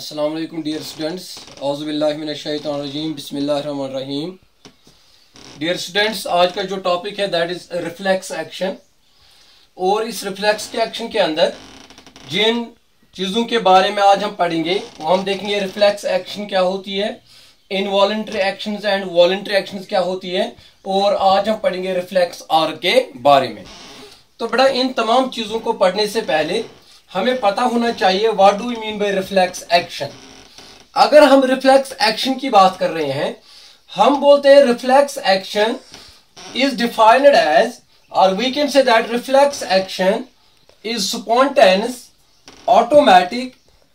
अस्सलाम वालेकुम dear students, औज़ु बिल्लाहि मिनश शैतानिर रजीम, बिस्मिल्लाहिर रहमानिर रहीम। डियर स्टूडेंट्स, आज का जो टॉपिक है दैट इज रिफ्लेक्स एक्शन। और इस रिफ्लेक्स के एक्शन के अंदर जिन चीज़ों के बारे में आज हम पढ़ेंगे वो हम देखेंगे। रिफ्लेक्स एक्शन क्या होती है, involuntary actions and voluntary actions क्या होती है, और आज हम पढ़ेंगे रिफ्लेक्स आर्क के बारे में। तो बेटा, इन तमाम चीज़ों को पढ़ने से पहले हमें पता होना चाहिए what do we mean by reflex action. अगर हम रिफ्लेक्स एक्शन की बात कर रहे हैं, हम बोलते हैं reflex action is defined as, और we can say that reflex action is spontaneous, automatic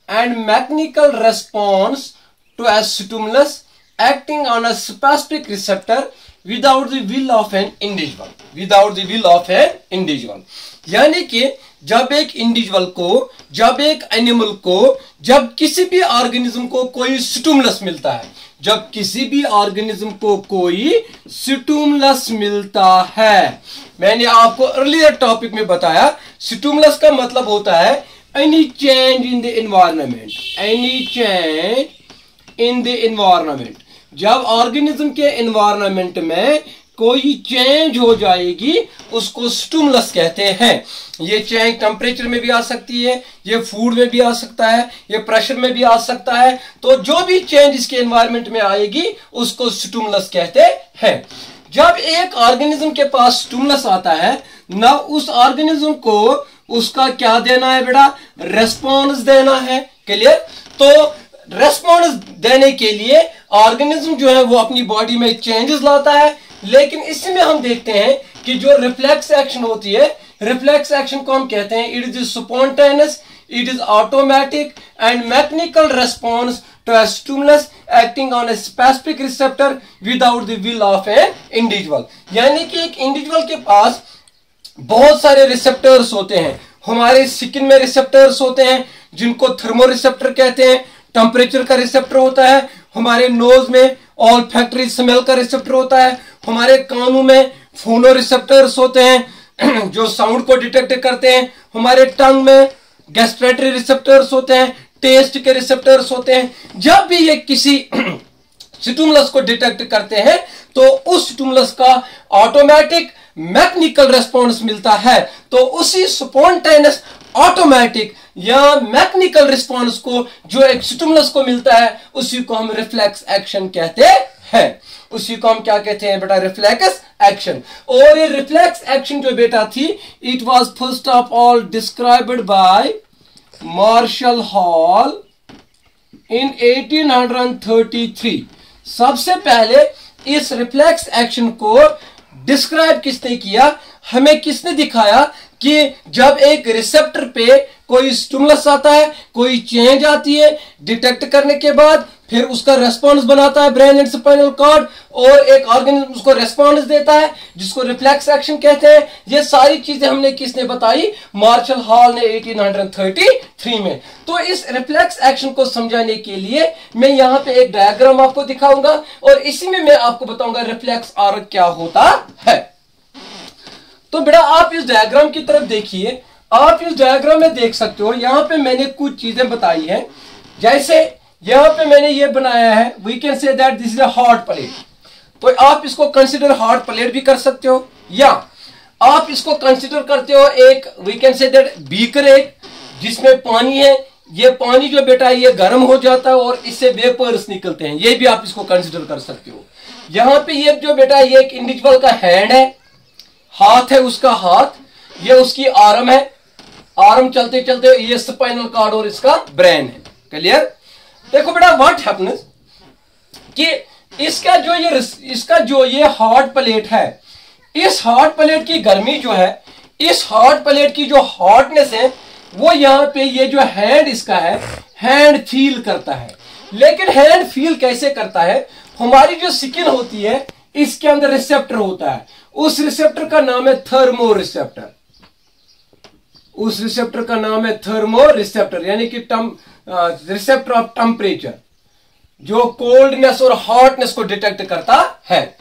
and mechanical response to a stimulus acting on a specific receptor without the will of an individual, without the will of an individual। यानी कि जब एक individual को, जब एक animal को, जब किसी भी ऑर्गेनिज्म को कोई स्टिमुलस मिलता है, जब किसी भी ऑर्गेनिज्म को कोई स्टिमुलस मिलता है, मैंने आपको अर्लियर टॉपिक में बताया, स्टिमुलस का मतलब होता है any change in the environment, any change in the environment. जब ऑर्गेनिज्म के एनवायरनमेंट में कोई चेंज हो जाएगी उसको स्टिमुलस कहते हैं। ये चेंज टेम्परेचर में भी आ सकती है, ये फूड में भी आ सकता है, ये प्रेशर में भी आ सकता है। तो जो भी चेंज इसके एनवायरनमेंट में आएगी उसको स्टिमुलस कहते हैं। जब एक ऑर्गेनिज्म के पास स्टिमुलस आता है ना, उस ऑर्गेनिज्म को उसका क्या देना है बेटा, रेस्पॉन्स देना है। क्लियर? तो रेस्पॉन्स देने के लिए ऑर्गेनिज्म जो है वो अपनी बॉडी में चेंजेस लाता है। लेकिन इसमें हम देखते हैं कि जो रिफ्लेक्स एक्शन होती है, रिफ्लेक्स एक्शन को हम कहते हैं it is spontaneous, it is automatic and mechanical response to a stimulus acting on a specific receptor without the will of an individual. यानी कि एक इंडिविजुअल के पास बहुत सारे रिसेप्टर्स होते हैं। हमारे स्किन में रिसेप्टर्स होते हैं जिनको थर्मो रिसेप्टर कहते हैं, टेम्परेचर का रिसेप्टर होता है। हमारे नोज में ऑल्फैक्टरी स्मेल का रिसेप्टर होता है। हमारे कानों में फोनो रिसेप्टर्स होते हैं जो साउंड को डिटेक्ट करते हैं। हमारे टंग में गैस्ट्रेटरी रिसेप्टर्स होते हैं, टेस्ट के रिसेप्टर्स होते हैं। जब भी ये किसी स्टिमुलस को डिटेक्ट करते हैं तो उस स्टिमुलस का ऑटोमेटिक मैकेनिकल रेस्पॉन्स मिलता है। तो उसी स्पॉन्टेनियस, ऑटोमेटिक या मैकेनिकल रिस्पॉन्स को जो एक स्टिमुलस को मिलता है उसी को हम रिफ्लेक्स एक्शन कहते हैं। उसी को हम क्या कहते हैं बेटा, रिफ्लेक्स एक्शन। और ये रिफ्लेक्स एक्शन जो बेटा थी, it was first of all described by Marshall Hall in 1833। सबसे पहले इस रिफ्लेक्स एक्शन को डिस्क्राइब किसने किया, हमें किसने दिखाया कि जब एक रिसेप्टर पे कोई स्टिमुलस आता है, कोई चेंज आती है, डिटेक्ट करने के बाद फिर उसका रेस्पॉन्स बनाता है ब्रेन एंड स्पाइनल कॉर्ड, और एक ऑर्गेनिज्म उसको रेस्पॉन्स देता है जिसको रिफ्लेक्स एक्शन कहते हैं। ये सारी चीजें हमने किसने बताई, मार्शल हॉल ने 1833 में। तो इस रिफ्लेक्स एक्शन को समझाने के लिए मैं यहाँ पे एक डायग्राम आपको दिखाऊंगा और इसी में मैं आपको बताऊंगा रिफ्लेक्स आर्क क्या होता है। तो बेटा, आप इस डायग्राम की तरफ देखिए। आप इस डायग्राम में देख सकते हो, यहाँ पे मैंने कुछ चीजें बताई हैं। जैसे यहाँ पे मैंने ये बनाया है, we can say that this is a hot plate. तो आप इसको कंसिडर हॉट प्लेट भी कर सकते हो, या आप इसको कंसिडर करते हो एक, we can say that beaker, एक जिसमें पानी है। ये पानी जो बेटा ये गर्म हो जाता है और इससे वेपर्स निकलते हैं, ये भी आप इसको कंसिडर कर सकते हो। यहाँ पे ये जो बेटा ये एक इंडिविजुअल का हैंड है, हाथ है उसका, हाथ, ये उसकी आर्म है, आर्म चलते चलते ये स्पाइनल कॉर्ड और इसका ब्रेन है। क्लियर? देखो बेटा, व्हाट हैपन्स कि इसका जो ये हॉट प्लेट है, इस हॉट प्लेट की गर्मी जो है, इस हॉट प्लेट की जो हॉटनेस है, वो यहाँ पे ये जो हैंड इसका है, हैंड फील करता है। लेकिन हैंड फील कैसे करता है, हमारी जो स्किन होती है इसके अंदर रिसेप्टर होता है, उस रिसेप्टर का नाम है थर्मो रिसेप्टर। उस रिसेप्टर का नाम है थर्मो रिसेप्टर, यानी कि रिसेप्टर ऑफ टेम्परेचर, जो कोल्डनेस और हॉटनेस को डिटेक्ट करता है।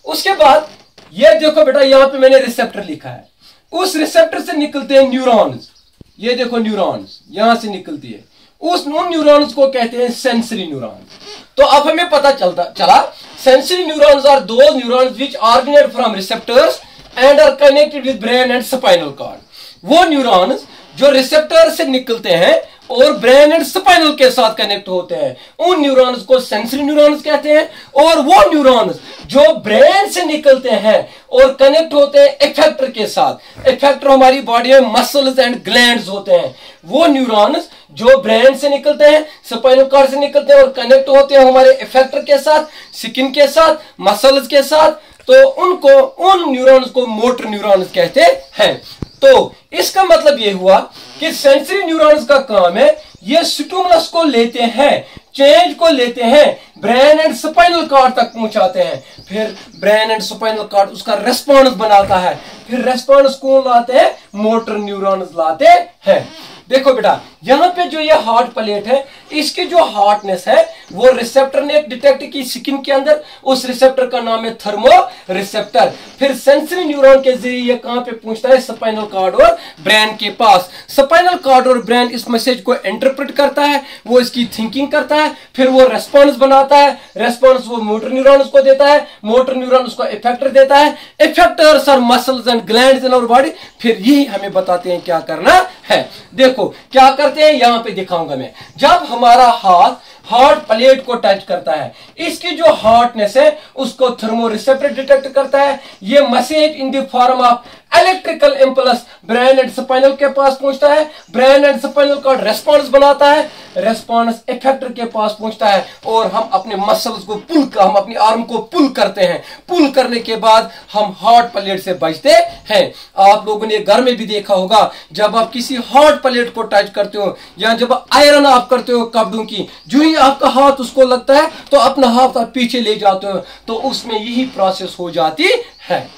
उसके बाद ये देखो बेटा, यहां पे मैंने रिसेप्टर लिखा है, उस रिसेप्टर से निकलते हैं न्यूरॉन्स। ये देखो न्यूरॉन्स यहां से निकलती है, उन न्यूरॉन्स को कहते हैं सेंसरी न्यूरॉन्स। तो अब हमें पता चला sensory neurons are those neurons which originate from receptors and are connected with brain and spinal cord. वो न्यूरॉन्स जो रिसेप्टर से निकलते हैं और ब्रेन एंड स्पाइनल के साथ कनेक्ट होते हैं, उन न्यूरॉन्स को सेंसरी न्यूरॉन्स कहते हैं। और वो न्यूरॉन्स जो ब्रेन से निकलते हैं और कनेक्ट होते हैं इफेक्टर के साथ, इफेक्टर हमारी बॉडी में मसल्स एंड ग्लैंड्स होते हैं, वो न्यूरॉन्स जो ब्रेन से निकलते हैं, स्पाइनल कॉर्ड से निकलते हैं और कनेक्ट होते हैं हमारे इफेक्टर के साथ, स्किन के साथ, मसल्स के साथ, तो उन न्यूरॉन्स को मोटर न्यूरॉन्स कहते हैं। तो इसका मतलब यह हुआ कि सेंसरी न्यूरॉन्स का काम है ये स्टिमुलस को लेते हैं, चेंज को लेते हैं, ब्रेन एंड स्पाइनल कॉर्ड तक पहुंचाते हैं, फिर ब्रेन एंड स्पाइनल कॉर्ड उसका रेस्पॉन्स बनाता है, फिर रेस्पॉन्स कौन लाते हैं? मोटर न्यूरॉन्स लाते हैं। देखो बेटा, यहां पे जो ये हार्ट प्लेट है, इसकी जो हार्डनेस है वो रिसेप्टर ने डिटेक्ट की स्किन के अंदर, उस रिसेप्टर का नाम है थर्मो रिसेप्टर। फिर सेंसरी न्यूरॉन के जरिए ये कहां पे पहुंचता है? स्पाइनल कॉर्ड और ब्रेन के पास। स्पाइनल कॉर्ड और ब्रेन इस मैसेज को इंटरप्रेट करता है, वो इसकी थिंकिंग करता है, फिर वो रेस्पॉन्स बनाता है, रेस्पॉन्स वो मोटर न्यूरॉन्स को देता है, मोटर न्यूरॉन उसको इफेक्टर देता है, effectors are muscles and glands in our body, फिर यही हमें बताते हैं क्या करना है। देखो क्या करते हैं, यहां पे दिखाऊंगा मैं। जब हमारा हाथ हार्ट प्लेट को टच करता है, इसकी जो हार्डनेस है उसको थर्मो रिसेप्टर डिटेक्ट करता है, ये message in the form of electrical impulse brain and spinal के पास पहुंचता है, ब्रेन एंड स्पाइनल का रेस्पॉन्स बनाता है, रेस्पॉन्स इफेक्टर के पास पहुंचता है और हम अपने मसल्स को हम अपनी आर्म को पुल करते हैं, पुल करने के बाद हम हार्ट प्लेट से बचते हैं। आप लोगों ने घर में भी देखा होगा, जब आप किसी हार्ट प्लेट को टच करते हो या जब आयरन आप करते हो कपड़ों की, जो ही आपका हाथ उसको लगता है तो अपना हाथ आप पीछे ले जाते हो, तो उसमें यही प्रोसेस हो जाती है।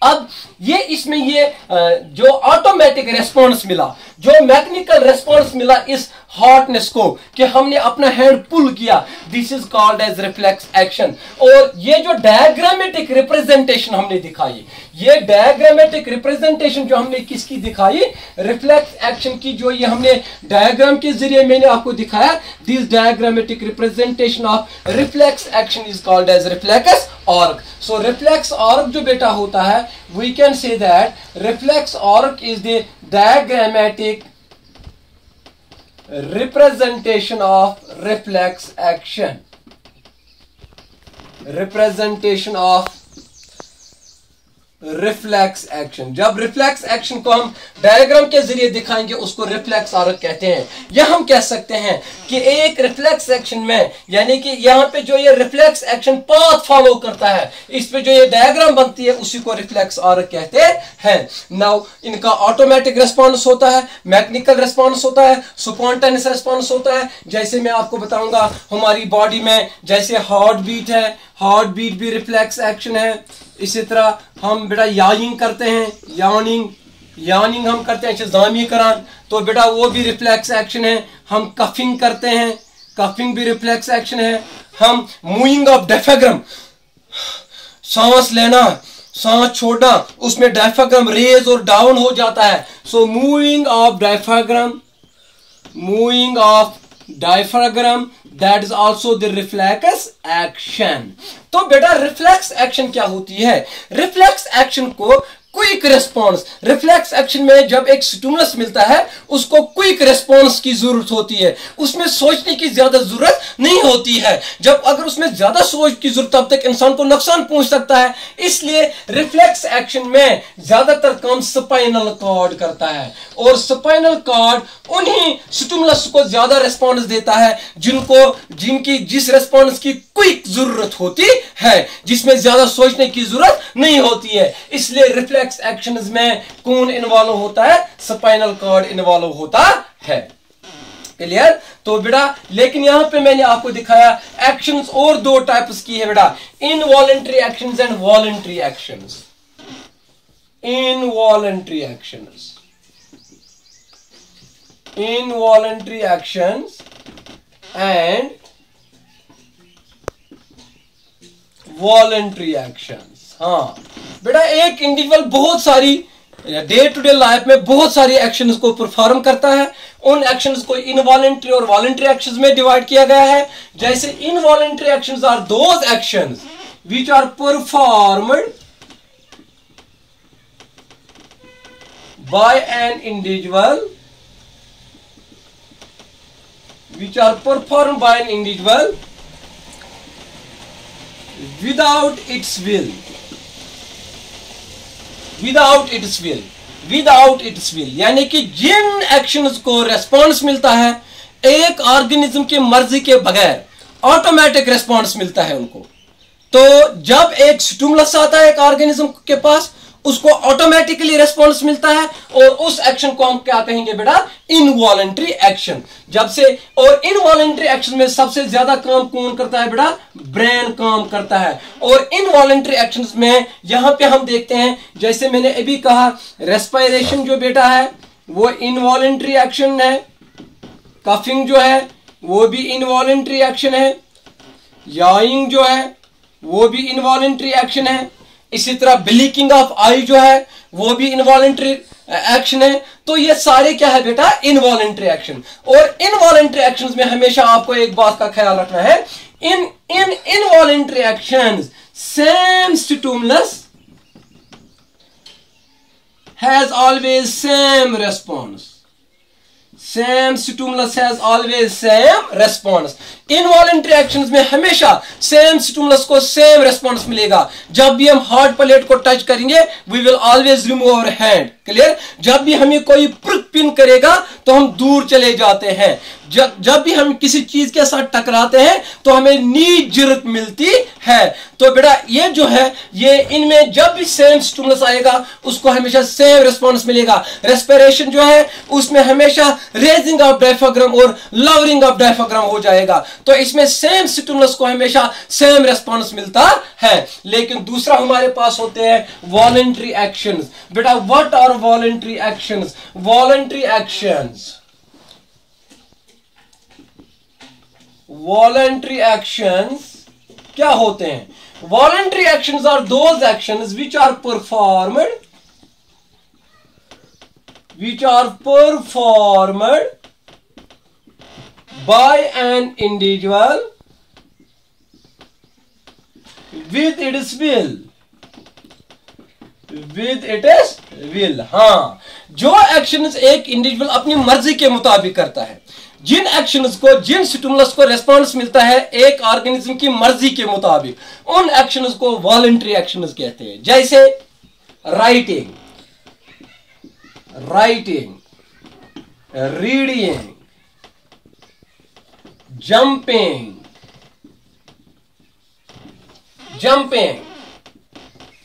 अब इसमें जो ऑटोमेटिक रेस्पॉन्स मिला, जो मैकेनिकल रेस्पॉन्स मिला इस हार्डनेस को कि हमने अपना हैंड पुल किया, this is called as reflex action. और ये जो डायग्रामेटिक रिप्रेजेंटेशन हमने दिखाई, ये डायग्रामेटिक रिप्रेजेंटेशन जो हमने किसकी दिखाई? रिफ्लेक्स एक्शन की। जो ये हमने डायग्राम के जरिए मैंने आपको दिखाया, this diagrammatic representation of reflex action is called as reflex arc. So reflex arc जो बेटा होता है, we can say that reflex arc is the diagrammatic representation of reflex action, representation of reflex action. जब reflex action को हम diagram के जरिए दिखाएंगे उसको रिफ्लेक्स आर्क कहते हैं। या हम कह सकते हैं कि एक रिफ्लेक्स एक्शन में, यानी कि यहां पे जो ये रिफ्लेक्स एक्शन पाथ फॉलो करता है, इस पे जो ये डायग्राम बनती है उसी को रिफ्लेक्स आर्क कहते हैं। नाउ इनका ऑटोमेटिक रिस्पॉन्स होता है, मैकेनिकल रिस्पॉन्स होता है, स्पॉन्टेनियस रिस्पॉन्स होता है। जैसे मैं आपको बताऊंगा हमारी बॉडी में जैसे हार्ट बीट है, हार्ट बीट भी रिफ्लेक्स एक्शन है। इसी तरह हम बेटा यानिंग करते हैं, यानिंग हम करते हैं जामी करान, तो बेटा वो भी रिफ्लेक्स एक्शन है। हम कफिंग करते हैं, कफिंग भी रिफ्लेक्स एक्शन है। हम मूविंग ऑफ डायफ्राम, सांस लेना सांस छोड़ना, उसमें डायफ्राम रेज और डाउन हो जाता है। So moving of diaphragm that is also the reflex action। तो बेटा रिफ्लेक्स एक्शन क्या होती है? रिफ्लेक्स एक्शन को क्विक रिस्पॉन्स, रिफ्लेक्स एक्शन में जब एक स्टिमुलस मिलता है उसको क्विक रिस्पॉन्स की जरूरत होती है, उसमें सोचने की ज्यादा जरूरत नहीं होती है। जब अगर उसमें ज्यादा सोच की जरूरत तब तक इंसान को नुकसान पहुंच सकता है, इसलिए रिफ्लेक्स एक्शन में ज्यादातर काम स्पाइनल कॉर्ड करता है और स्पाइनल कॉर्ड उन्हीं स्टिमुलस को ज्यादा रिस्पॉन्स देता है जिनकी जिस रिस्पॉन्स की क्विक जरूरत होती है, जिसमें ज्यादा सोचने की जरूरत नहीं होती है। इसलिए रिफ्लेक्स एक्शंस में कौन इन्वॉल्व होता है? स्पाइनल कॉर्ड इन्वॉल्व होता है। क्लियर? तो बेटा लेकिन यहां पे मैंने आपको दिखाया एक्शंस और दो टाइप्स की है बेटा, involuntary actions and voluntary actions. Involuntary actions, involuntary actions and voluntary actions. हाँ बेटा, एक इंडिविजुअल बहुत सारी डे टू डे लाइफ में बहुत सारी एक्शंस को परफॉर्म करता है उन एक्शंस को इनवॉलेंट्री और वॉलेंट्री एक्शंस में डिवाइड किया गया है। जैसे involuntary actions are those actions which are performed by an individual without its will, यानी कि जिन एक्शंस को रेस्पॉन्स मिलता है एक ऑर्गेनिज्म की मर्जी के बगैर, ऑटोमेटिक रेस्पॉन्स मिलता है उनको। तो जब एक स्टिमुलस आता है एक ऑर्गेनिज्म के पास, उसको ऑटोमेटिकली रेस्पॉन्स मिलता है और उस एक्शन को हम क्या कहेंगे बेटा, इनवॉलेंट्री एक्शन। जब से और इनवॉलेंट्री एक्शन में सबसे ज्यादा काम कौन करता है बेटा, ब्रेन काम करता है। और इनवॉलेंट्री एक्शंस में यहां पे हम देखते हैं, जैसे मैंने अभी कहा रेस्पिरेशन जो बेटा है वो इनवॉलेंट्री एक्शन है, कफिंग जो है वो भी इनवॉलेंट्री एक्शन है, याइंग जो है वो भी इनवॉलेंट्री एक्शन है, इसी तरह ब्लिंकिंग ऑफ आई जो है वो भी इनवॉलेंट्री एक्शन है। तो ये सारे क्या है बेटा, इनवॉलेंट्री एक्शन। और इनवॉलेंट्री एक्शंस में हमेशा आपको एक बात का ख्याल रखना है, in involuntary actions same stimulus has always same response, same stimulus has always same response. Involuntary actions में हमेशा सेम स्टिमुलस को सेम रेस्पॉन्स मिलेगा। जब भी हम हार्ड प्लेट को टच करेंगे we will always remove our hand, clear. जब भी हमें कोई प्रिक पिन करेगा तो हम दूर चले जाते हैं। जब भी हम किसी चीज के साथ टकराते हैं तो हमें नी जरूरत मिलती है। तो बेटा ये जो है ये इनमें जब भी सेम स्टिमुलस आएगा उसको हमेशा सेम रिस्पॉन्स मिलेगा। रेस्पिरेशन जो है उसमें हमेशा रेजिंग ऑफ डायफ्राम और लवरिंग ऑफ डायफ्राम हो जाएगा। तो इसमें सेम स्टिमुलस को हमेशा सेम रिस्पॉन्स मिलता है। लेकिन दूसरा हमारे पास होते हैं वॉलेंट्री एक्शंस। बेटा what are voluntary actions? Voluntary actions, voluntary actions क्या होते हैं? Voluntary actions are those actions which are performed by an individual with its will, हाँ, जो एक्शंस एक इंडिविजुअल अपनी मर्जी के मुताबिक करता है, जिन एक्शंस को, जिन स्टिमुलस को रेस्पॉन्स मिलता है एक ऑर्गेनिज्म की मर्जी के मुताबिक, उन एक्शंस को वॉलेंट्री एक्शंस कहते हैं। जैसे राइटिंग, रीडिंग, जंपिंग।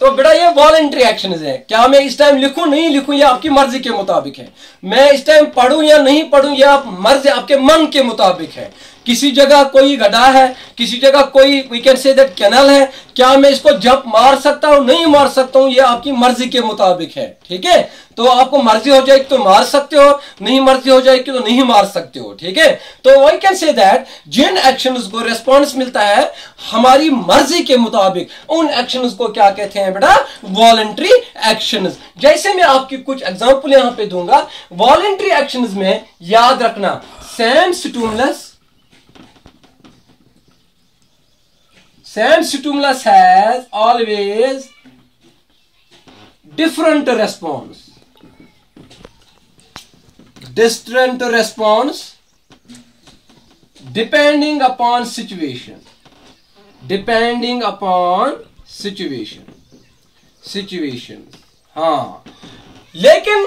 तो बेटा ये वॉलेंट्री एक्शंस है। क्या मैं इस टाइम लिखूं नहीं लिखूं ये आपकी मर्जी के मुताबिक है। मैं इस टाइम पढ़ूं या नहीं पढ़ूं ये आप मर्जी, आपके मन के मुताबिक है। किसी जगह कोई गड्ढा है, किसी जगह कोई we can say that canal है, क्या मैं इसको जंप मार सकता हूं नहीं मार सकता हूं ये आपकी मर्जी के मुताबिक है, ठीक है। तो आपको मर्जी हो जाएगी तो मार सकते हो, नहीं मर्जी हो जाएगी तो नहीं मार सकते हो, ठीक है। तो वी कैन से दैट जिन एक्शंस को रिस्पॉन्स मिलता है हमारी मर्जी के मुताबिक, उन एक्शंस को क्या कहते हैं बेटा, वॉलेंट्री एक्शंस। जैसे मैं आपकी कुछ एग्जांपल यहां पे दूंगा। वॉलेंट्री एक्शंस में याद रखना same stimulus has always different response depending upon situation, हाँ। लेकिन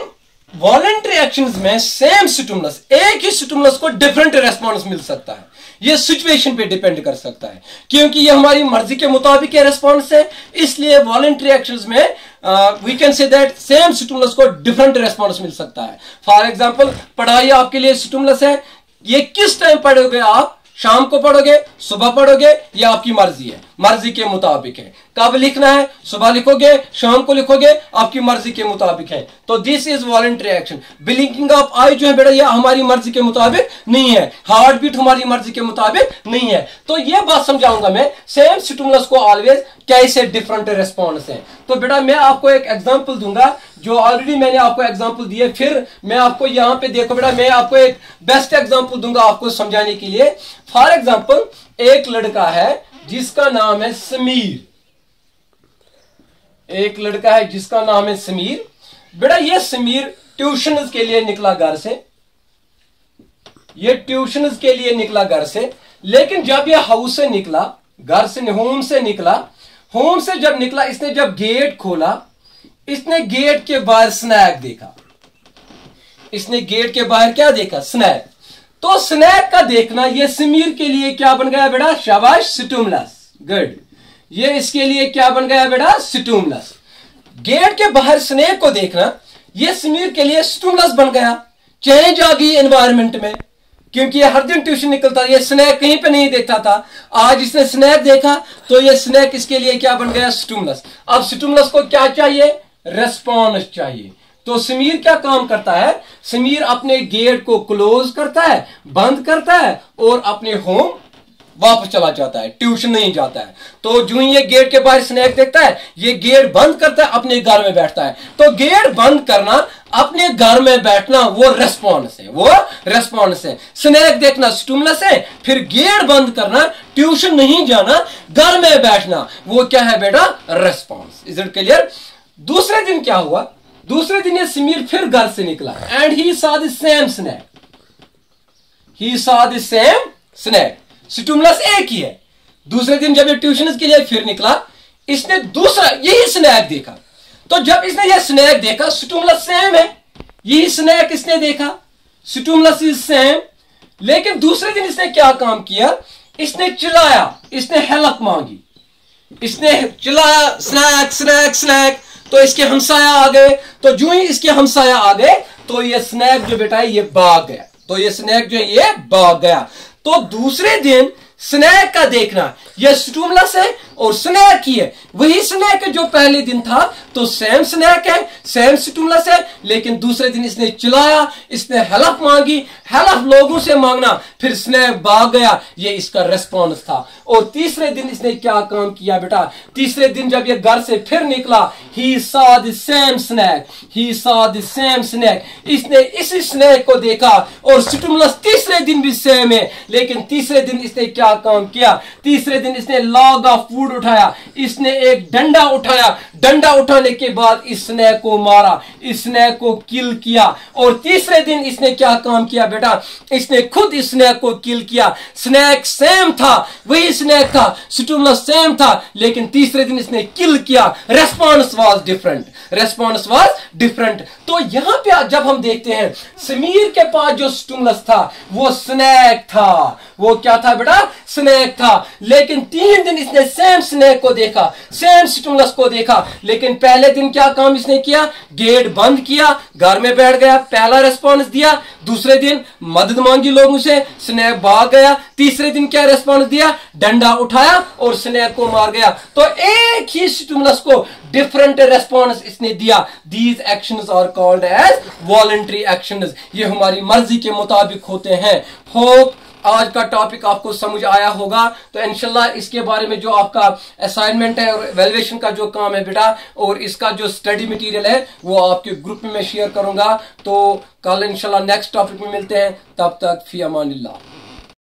वॉलेंट्री एक्शंस में सेम स्टिमुलस, एक ही स्टिमुलस को डिफरेंट रेस्पॉन्स मिल सकता है। ये सिचुएशन पे डिपेंड कर सकता है, क्योंकि ये हमारी मर्जी के मुताबिक ये रेस्पॉन्स है। इसलिए वॉलेंट्री एक्शंस में we can say that same stimulus को डिफरेंट रेस्पॉन्स मिल सकता है। फॉर एग्जांपल पढ़ाई आपके लिए स्टिमुलस है, ये किस टाइम पढ़ोगे आप, शाम को पढ़ोगे, सुबह पढ़ोगे, ये आपकी मर्जी है, मर्जी के मुताबिक है। कब लिखना है, सुबह लिखोगे, शाम को लिखोगे, आपकी मर्जी के मुताबिक है। तो this is voluntary action. Blinking of eye जो है बेटा ये हमारी मर्जी के मुताबिक नहीं है, हार्ट बीट हमारी मर्जी के मुताबिक नहीं है। तो ये बात समझाऊंगा मैं, सेम स्टिमुलस को ऑलवेज कैसे डिफरेंट रेस्पॉन्स है। तो बेटा मैं आपको एक एग्जांपल दूंगा। जो ऑलरेडी मैंने आपको एग्जांपल दिए, फिर मैं आपको यहां पे देखो बेटा, मैं आपको एक बेस्ट एग्जांपल दूंगा आपको समझाने के लिए। फॉर एग्जांपल, एक लड़का है जिसका नाम है समीर, एक लड़का है जिसका नाम है समीर। बेटा ये समीर ट्यूशन के लिए निकला घर से, ये ट्यूशन के लिए निकला घर से, लेकिन जब ये हाउस से निकला, घर से, होम से निकला, होम से जब निकला, इसने जब गेट खोला, इसने गेट के बाहर स्नैक देखा, इसने गेट के बाहर क्या देखा? स्नैक। तो स्नैक का देखना ये समीर के लिए क्या बन गया बेटा? शाबाश, स्टिमुलस। गुड। ये इसके लिए क्या बन गया बेटा? स्टिमुलस। गेट के बाहर स्नैक को देखना ये समीर के लिए स्टिमुलस बन गया, चेंज आ गई एनवायरनमेंट में, क्योंकि ये हर दिन ट्यूशन निकलता, ये स्नैक कहीं पे नहीं देखता था, आज इसने स्नैक देखा तो ये स्नैक इसके लिए क्या बन गया? स्टिमुलस। अब स्टिमुलस को क्या चाहिए? रेस्पॉन्स चाहिए। तो समीर क्या काम करता है? समीर अपने गेट को क्लोज करता है, बंद करता है और अपने होम वापस चला जाता है, ट्यूशन नहीं जाता है। तो जो ही ये गेट के बाहर स्नैक देखता है, ये गेट बंद करता है, अपने घर में बैठता है। तो गेट बंद करना, अपने घर में बैठना, वो रेस्पॉन्स है, वो रेस्पॉन्स है। स्नैक देखना स्टिमुलस है, फिर गेट बंद करना, ट्यूशन नहीं जाना, घर में बैठना, वो क्या है बेटा? रेस्पॉन्स। Is it clear? दूसरे दिन क्या हुआ? दूसरे दिन ये समीर फिर घर से निकला and he saw the same snake, he saw the same snake. Stimulus एक ही है। दूसरे दिन जब ये ट्यूशन के लिए फिर निकला, इसने दूसरा यही स्नैक देखा। तो जब इसने ये स्नैक देखा, स्टिमुलस सेम है, यही स्नैक इसने देखा, स्टिमुलस इज सेम। लेकिन दूसरे दिन इसने क्या काम किया? इसने चिल्लाया, इसने हेल्प मांगी, इसने चिल्लाया स्नैक स्नैक स्नैक। तो इसके हमसाया आ गए, तो जो ही इसके हमसाया आ गए तो ये स्नैक जो बेटा है ये भाग गया, तो ये स्नैक जो है ये भाग गया। तो दूसरे दिन स्नैक का देखना, ये स्टिमुलस है और स्नैक ही है, वही स्नैक है जो पहले दिन था, तो सेम स्नैक है, सेम स्टिमुलस है। लेकिन दूसरे दिन इसने चिल्लाया, इसने हेल्प मांगी, हेल्प लोगों से मांगना, फिर स्नैक भाग गया, ये इसका रेस्पॉन्स था। और तीसरे दिन इसने क्या काम किया बेटा? तीसरे दिन जब ये घर से फिर निकला, he saw the same snake, he saw the same snake. इसने इसी स्नैक को देखा और स्टिमुलस तीसरे दिन भी सेम है, लेकिन तीसरे दिन इसने क्या काम किया? तीसरे दिन इसने लॉग ऑफ फूड उठाया, इसने एक डंडा उठाया, डंडा उठाने के बाद इस स्नैक को मारा, इस स्नैक को किल किया। और तीसरे दिन इसने क्या काम किया बेटा? इसने खुद इस स्नैक को किल किया। स्नैक सेम था, वही स्नैक था, स्टिमुलस सेम था, लेकिन तीसरे दिन इसने किल किया। Response was different, response was different. तो यहां पे जब हम देखते हैं, समीर के पास जो स्टिमुलस था वो स्नैक था, वो क्या था बेटा? स्नैक था। लेकिन 3 दिन इसने सेम स्नैक को देखा, सेम स्टिमुलस को देखा, लेकिन पहले दिन क्या काम इसने किया? गेट बंद किया, घर में बैठ गया, पहला रेस्पॉन्स दिया। दूसरे दिन मदद मांगी लोगों से, स्नैक भाग गया। तीसरे दिन क्या रेस्पॉन्स दिया? डंडा उठाया और स्नैक को मार गया। तो एक ही स्टिमुलस को डिफरेंट रेस्पॉन्स इसने दिया। These actions are called as voluntary actions. ये हमारी मर्जी के मुताबिक होते हैं। होप आज का टॉपिक आपको समझ आया होगा। तो इंशाल्लाह इसके बारे में जो आपका असाइनमेंट है और एवेल्युएशन का जो काम है बेटा, और इसका जो स्टडी मटेरियल है वो आपके ग्रुप में मैं शेयर करूंगा। तो कल इंशाल्लाह नेक्स्ट टॉपिक में मिलते हैं, तब तक फी अमानिल्लाह।